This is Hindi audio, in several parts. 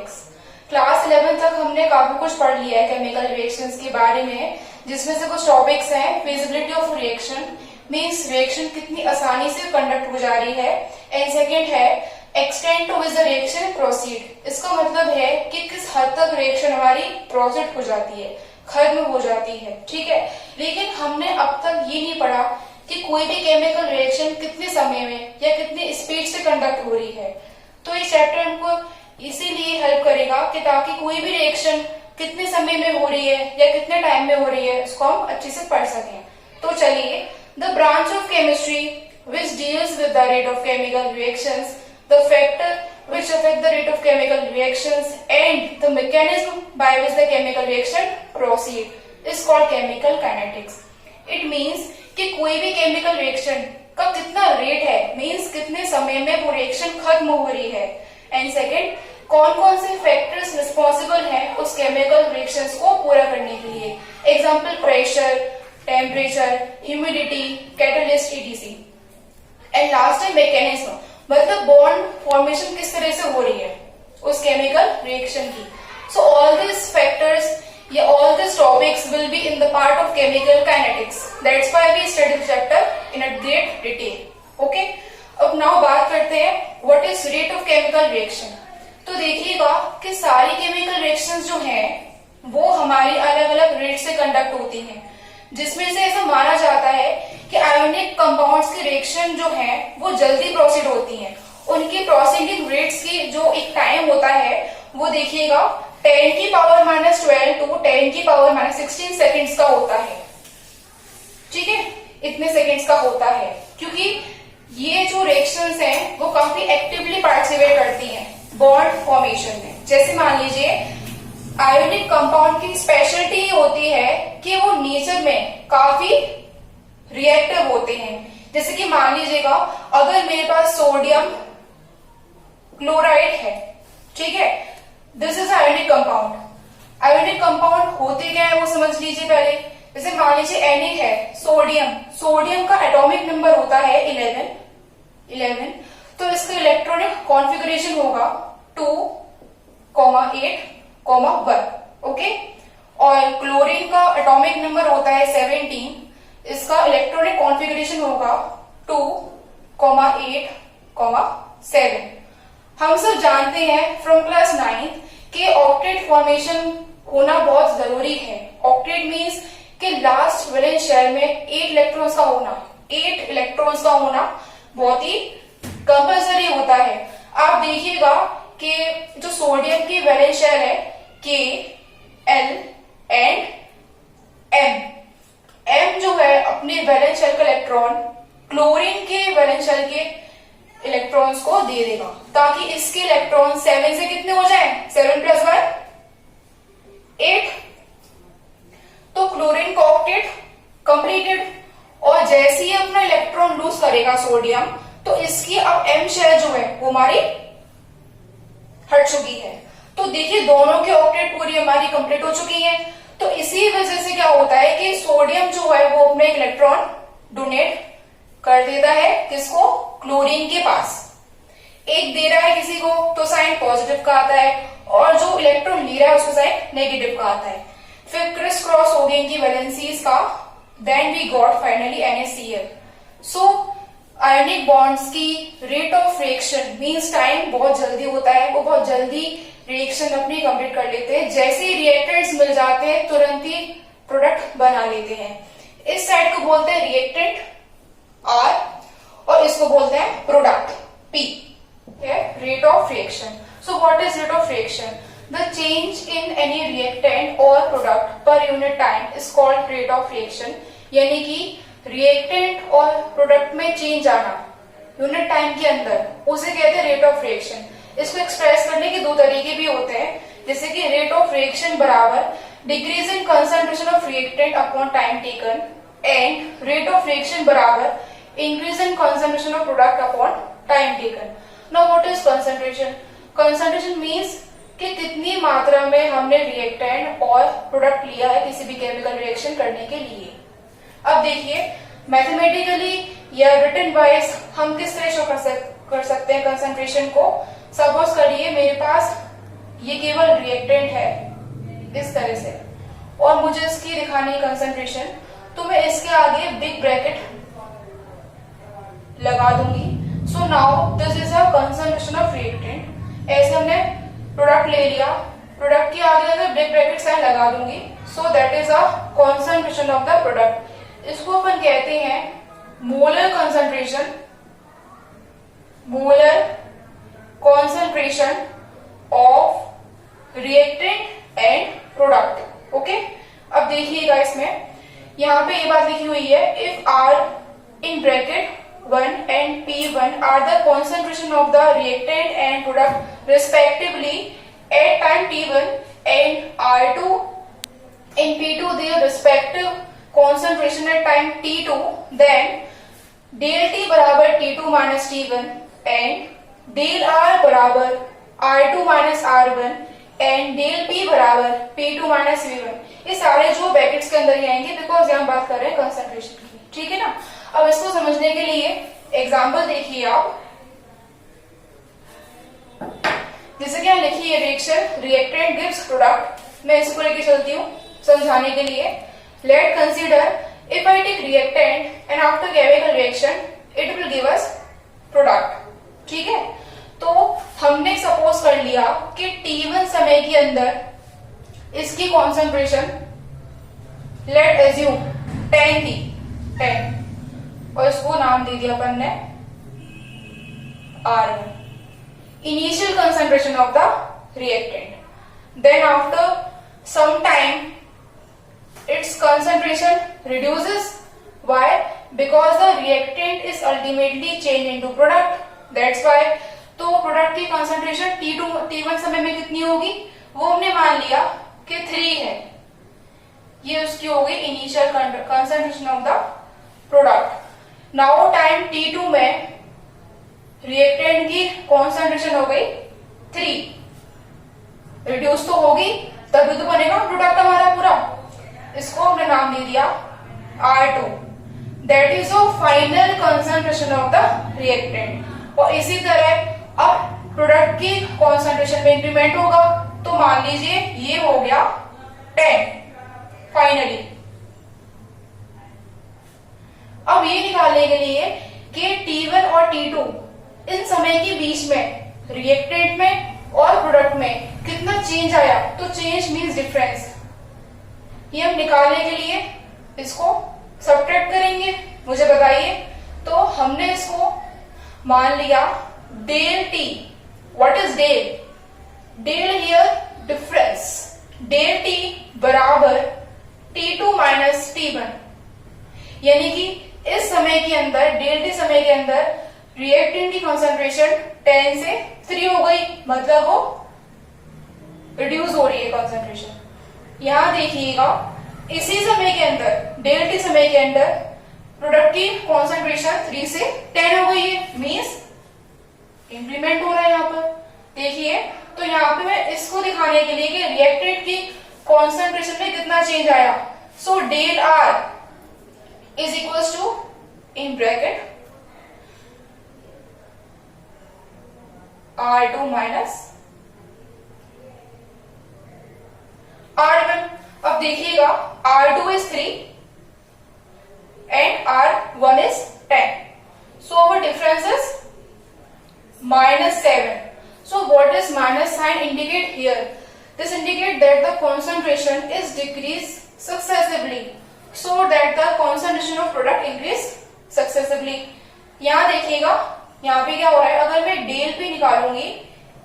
टॉपिक्स। क्लास 11 तक हमने काफी कुछ पढ़ लिया है केमिकल रिएक्शंस के बारे में, जिसमें से कुछ टॉपिक्स हैं feasibility of reaction, means reaction कितनी आसानी से कंडक्ट हो जा रही है, एंड सेकेंड है extent to which the reaction proceed. इसका मतलब है कि किस हद तक रिएक्शन हमारी प्रोसीड हो जाती है, खत्म हो जाती है, ठीक है। लेकिन हमने अब तक ये नहीं पढ़ा कि कोई भी केमिकल रिएक्शन कितने समय में या कितनी स्पीड से कंडक्ट हो रही है। तो ये चैप्टर हमको इसीलिए हेल्प करेगा कि ताकि कोई भी रिएक्शन कितने समय में हो रही है या कितने टाइम में हो रही है उसको हम अच्छे से पढ़ सकें। तो चलिए, the branch of chemistry which deals with the rate of chemical reactions, the factor which affect the rate of chemical reactions and the mechanism by which the chemical reaction proceed is called chemical kinetics. It means कि कोई भी chemical reaction का कितना रेट है, means कितने समय में वो reaction खत्म हो रही है, and second कौन कौन से factors responsible हैं उस chemical reactions को पूरा करने के लिए, example pressure, temperature, humidity, catalyst etc. and last है mechanism, मतलब बॉन्ड फॉर्मेशन किस तरह से हो रही है उस केमिकल रिएक्शन की। सो ऑल दिस फैक्टर्स या all this topics will be in the part of chemical kinetics. That's why we study the chapter in a great detail. Okay, अब नाउ बात करते हैं what is rate of chemical reaction. तो देखिएगा कि सारी केमिकल रिएक्शंस जो हैं वो हमारी अलग अलग रेट से कंडक्ट होती हैं, जिसमें से ऐसा माना जाता है कि आयोनिक कंपाउंड्स की रिएक्शन जो है वो जल्दी प्रोसीड होती हैं। उनकी प्रोसीडिंग रेट्स की जो एक टाइम होता है वो देखिएगा 10 की पावर -12 टू 10 की पावर -16 सेकेंड्स का होता है, ठीक है, इतने सेकेंड्स का होता है, क्योंकि ये जो रिएक्शंस हैं वो काफी एक्टिवली पार्टिसिपेट करती हैं बॉन्ड फॉर्मेशन में। जैसे मान लीजिए आयोनिक कंपाउंड की स्पेशलिटी होती है कि वो नेचर में काफी रिएक्टिव होते हैं। जैसे कि मान लीजिएगा अगर मेरे पास सोडियम क्लोराइड है, ठीक है, this is ionic compound. Ionic compound होते क्या है वो समझ लीजिए पहले। जैसे मान लीजिए Na है, सोडियम का एटॉमिक नंबर होता है 11, तो इसका इलेक्ट्रॉनिक कॉन्फ़िगरेशन होगा 2, 8, 1, ओके। और क्लोरीन का एटॉमिक नंबर होता है 17, इसका इलेक्ट्रॉनिक कॉन्फ़िगरेशन होगा 2, 8, 7। हम सब जानते हैं फ्रॉम क्लास 9 कि ऑक्टेट फॉर्मेशन होना बहुत जरूरी है। ऑक्टेट मीन्स कि लास्ट वैलेंस शेल में 8 इलेक्ट्रॉन्स का होना बहुत ही कंपल्सरी होता है। आप देखिएगा कि जो सोडियम की वैलेंस शेल है K, L एंड M जो है अपने वैलेंस शेल का इलेक्ट्रॉन क्लोरीन के वैलेंस शेल के इलेक्ट्रॉन्स को दे देगा, ताकि इसके इलेक्ट्रॉन 7 से कितने हो जाएं, 7 + 1 8। तो क्लोरीन का ऑक्टेट कंप्लीटेड। और जैसे ही अपना इलेक्ट्रॉन लूज करेगा सोडियम, तो इसकी अब M शेल जो है वो हमारी हट चुकी है। तो देखिए दोनों के ऑक्टेट पूरी हमारी कंप्लीट हो चुकी है। तो इसी वजह से क्या होता है कि सोडियम जो है वो अपने इलेक्ट्रॉन डोनेट कर देता है किसको, क्लोरीन के पास। एक दे रहा है किसी को तो साइन पॉजिटिव का आता है, और जो इलेक्ट्रॉन ले रहा है उसको साइन नेगेटिव का आता है। फिर क्रिस क्रॉस हो गई इनकी वैलेंसीज का, then we got finally NaCl। So ionic bonds की rate of reaction means time बहुत जल्दी होता है, वो बहुत जल्दी रिएक्शन अपनी कंप्लीट कर लेते हैं। जैसे ही रिएक्टेंट्स मिल जाते हैं तुरंत ही प्रोडक्ट बना लेते हैं। इस साइड को बोलते हैं रिएक्टेंट R और इसको बोलते हैं product P। Rate of reaction. So what is rate of reaction? The change in any reactant और product per unit time is called rate of reaction. यानी कि रिएक्टेंट और प्रोडक्ट में चेंज आना यूनिट टाइम के अंदर, उसे कहते हैं रेट ऑफ रिएक्शन। इसको एक्सप्रेस करने के दो तरीके भी होते हैं, जैसे कि रेट ऑफ रिएक्शन बराबर decrease in concentration of reactant upon time taken, and rate of reaction बराबर increase in concentration of product upon time taken. Now what is concentration? Concentration means कि कितनी मात्रा में हमने रिएक्टेंट और प्रोडक्ट लिया है किसी भी केमिकल रिएक्शन करने के लिए। अब देखिए मैथमेटिकली या रिटन वाइज हम किस तरह शो कर सकते हैं कंसंट्रेशन को। सपोज करिए मेरे पास ये केवल रिएक्टेंट है इस तरह से, और मुझे इसकी दिखानी है कंसंट्रेशन, तो मैं इसके आगे बिग ब्रैकेट लगा दूंगी. So now this is a concentration of reactant. ऐसे हमने प्रोडक्ट ले लिया, प्रोडक्ट के आगे अगर बिग ब्रैकेट साइन लगा दूंगी, so that is a concentration of the product. इसको अपन कहते हैं molar concentration, molar concentration of reactant and product. Okay, अब देखिएगा इसमें यहाँ पे ये बात लिखी हुई है, if R in bracket 1 and P1 are the concentration of the reactant and product respectively at time T1 and R2 in P2 their respective concentration at time T2, then del T बराबर T2 minus T1 and del R बराबर R2 minus R1 and del P बराबर P2 minus V1. ये सारे जो ब्रैकेट्स के अंदर ही आएंगे बिकॉज यहाँ बात कर रहे हैं कंसंट्रेशन की. ठीक है ना. अब इसको समझने के लिए एग्जाम्पल देखिए आप. जैसे कि यहाँ लिखी है रिएक्शन रिएक्टेंट गिव्स प्रोडक्ट. मैं इसको लेके चलती हूँ समझाने के लिए. Let consider if I take reactant and after chemical reaction it will give us product. ठीक है. तो हमने सपोज कर लिया कि T1 समय के अंदर इसकी कॉन्सेंट्रेशन लेट एज्यूम 10 थी, 10, और इसको नाम दे दिया अपन ने R1, initial concentration of the reactant. Then after some time its concentration reduces. Why? Because the reactant is ultimately change into product. That's why. तो प्रोडक्ट की कंसंट्रेशन T1 समय में कितनी होगी, वो हमने मान लिया कि 3 है. ये उसकी हो गई initial concentration of the product. Now time T2 में रिएक्टेंट की कॉन्सेंट्रेशन हो गई 3, रिड्यूस तो होगी तभी तो बनेगा प्रोडक्ट हमारा पूरा. इसको हमने नाम दे दिया R2. That is the final concentration of the reactant. और इसी तरह अब प्रोडक्ट की कॉन्सेंट्रेशन में इंक्रीमेंट होगा, तो मान लीजिए ये हो गया 10 फाइनली. अब ये निकालने के लिए कि T1 और T2 इन समय के बीच में रिएक्टेंट में और प्रोडक्ट में कितना चेंज आया, तो चेंज मींस डिफरेंस. ये हम निकालने के लिए इसको सब्ट्रैक्ट करेंगे. मुझे बताइए, तो हमने इसको मान लिया del T. What is del? Del here difference. Del T बराबर T2 माइनस T1. यानी कि इस समय के अंदर डेल T समय के अंदर रिएक्टेंट की कंसंट्रेशन 10 से 3 हो गई, मतलब वो रिड्यूस हो रही है कंसंट्रेशन. यहां देखिएगा इसी समय के अंदर डेल T समय के अंदर प्रोडक्ट की कंसंट्रेशन 3 से 10 हो गई है, मींस इंक्रीमेंट हो रहा है. यहाँ पर देखिए, तो यहाँ पे मैं इसको दिखाने के लिए कि रिएक्टेंट की कंसंट्रेशन में कितना चेंज आया. So del R is equals to in bracket R2 minus R1. अब देखिएगा R2 is 3 and R1 is 10. So our difference is minus 7. So what does minus sign indicate here? This indicates that the concentration is decreased successively, so that the concentration of product increase successively. यहाँ देखिएगा, यहाँ पे क्या हो रहा है, अगर मैं डेल पे निकालूंगी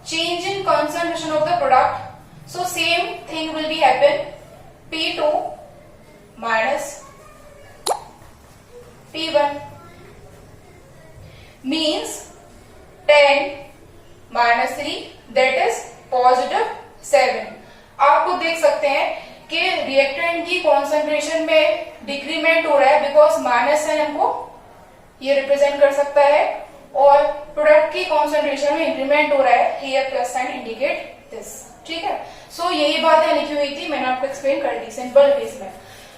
change in concentration of the product, so same thing will be happen. P2 minus P1 means 10 minus 3, that is positive 7. आप खुद देख सकते हैं कि रिएक्टेंट की कॉन्सेंट्रेशन में डिक्रीमेंट हो रहा है बिकॉज माइनस साइन हमको ये रिप्रेजेंट कर सकता है, और प्रोडक्ट की कॉन्सेंट्रेशन में इंक्रीमेंट हो रहा है, here plus sign indicate this. ठीक है. सो यही बात लिखी हुई थी, मैंने आपको एक्सप्लेन कर दी सिंपल केस में.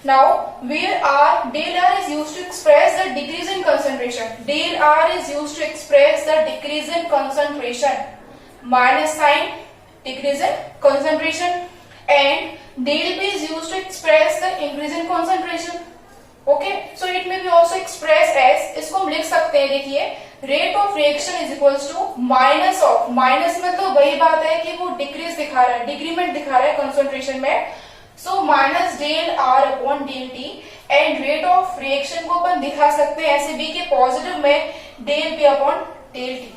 Now where are del R is used to express the decrease in concentration. Del R is used to express the decrease in concentration. Minus sign decrease in concentration, and del P is used to express the increase in concentration. Okay, so it may be also expressed as, इसको हम लिख सकते हैं, देखिए rate of reaction is equals to minus of, minus मतलब वही बात है कि वो डिक्रीज दिखा रहा है, डिक्रीमेंट दिखा रहा है कंसंट्रेशन में, so minus del R upon del T, and rate of reaction को अपन दिखा सकते हैं ऐसे भी कि पॉजिटिव में del P upon del T.